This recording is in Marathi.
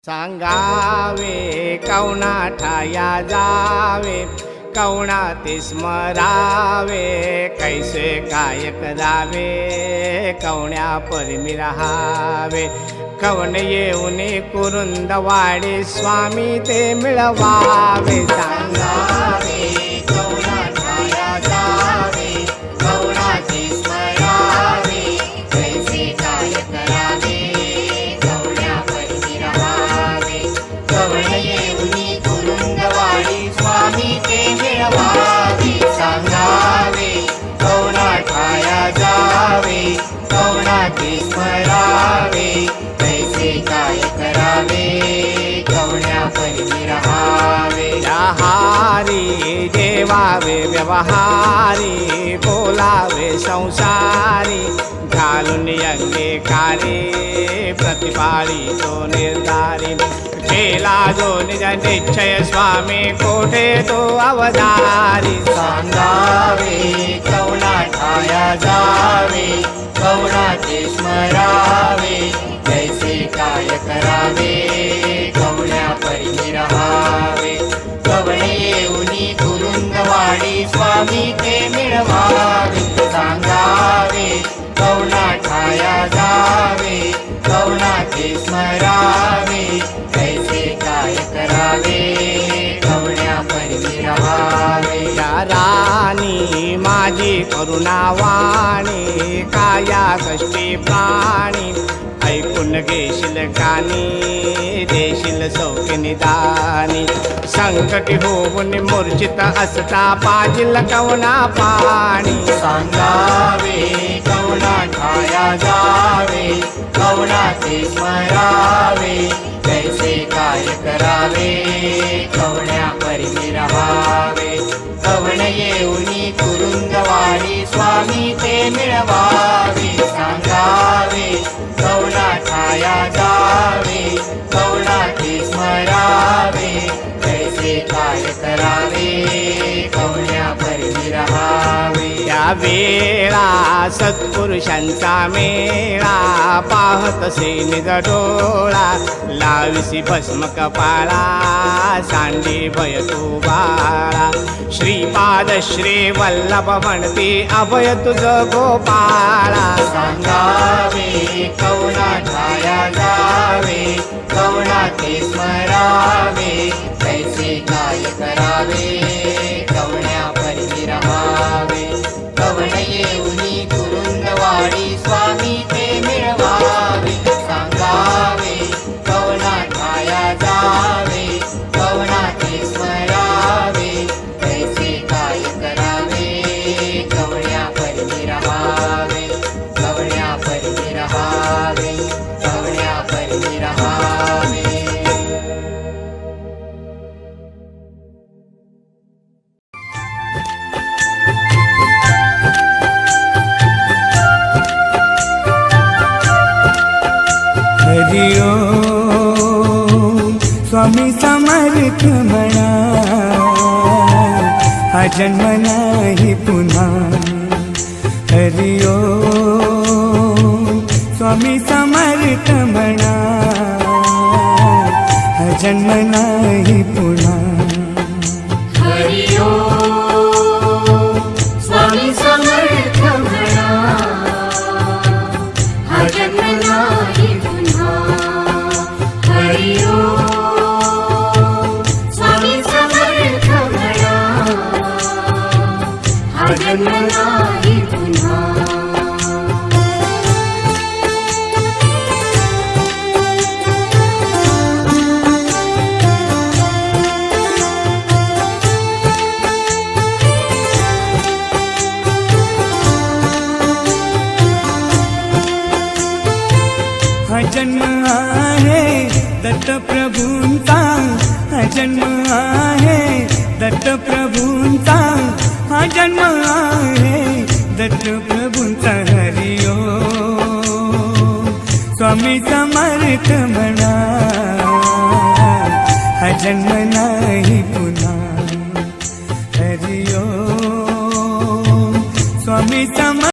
सांगावे कवनाठाया जावे, कवनाती स्मरावे, कैसे काय करावे, कवण्या परमी रहावे. कवन येऊन कुरुंदवाडी स्वामी ते मिळवावे. सांगावे कवनाठाया जावे, कवनाती स्मरावे, कैसे काय करावे, कवण्या परमी रहावे. कवन येऊनी कुरुंदवाडी स्वामी ते मिळवावे. सांगावे कवनाठाया जावे, कवनाती स्मरावे, कैसे काय करावे, कवण्या परमी रहावे. हारी जेवावे व्यवहारी, बोलावे संसारी, घालून अंगीकारी, प्रतिपाळी तो निर्धारी. केला जो निज निश्चय स्वामी, कोठे तो अवतारी. सांगावे कवनाठाया जावे, कवनाती स्मरावे, कैसे काय करावे, कवण्या परमी रहावे. कवन येऊनी कुरुंदवाडी स्वामी ते मिळवावे. सांगावे कवनाठाया जावे, कवनाती स्मरावे, कैसे काय करावे, कवण्या परमी रहावे. या राणी माझी करुणावाणी, काया कष्टी प्राणी, ऐकून घेशील कानी, देशील सौख्य निदानी. संकटी होऊन मूर्छित असता, पाजिल कवना पाणी. सांगावे कवनाठाया जावे, कवनाती स्मरावे, कैसे काय करावे, कवण्या परमी रहावे. कवन येऊनी कुरुंदवाडी स्वामी ते मिळवावे. सांगावे कवनाठाया जावे, कवनाती स्मरावे, कैसे काय करावे, कवण्या परमी रहावे. या वेळा सत्पुरुषांचा मेळा, पाहतसे निज डोळा, लाविसी भस्म कपाळा, सांडी भय तू बाळा. श्रीपाद श्री वल्लभ म्हणती, अभय तुझ गोपाळा. सांगावे कवनाठाया जावे, कवनाती स्मरावे, कैसे काय करावे, कवण्या परमी रहावे. कवन येऊनी कुरुंदवाडी स्वामी ते मिळवावे. सांगावे कवनाठाया जावे, कवनाती स्मरावे, कैसे काय करावे, कवण्या परमी रहावे. कवण्या परमी रहावे, कवण्या परमी रहावे. हरि ओम स्वामी समर्थ म्हणा, हा जन्म नाही पुन्हा. हरि ओम स्वामी समर्थ म्हणा, हा जन्म नाही पुन्हा. हरि ओम स्वामी समर्थ म्हणा, हा जन्म नाही पुन्हा. हरि ओम स्वामी समर्थ म्हणा, हा जन्म नाही पुन्हा. हा जन्म आहे दत्त प्रभूंचा, हा जन्म आहे दत्त प्रभूंचा, हा जन्म आहे दत्त प्रभूंचा. हरि ओम स्वामी समर्थ म्हणा, हा जन्म नाही पुन्हा. हरि ओम स्वामी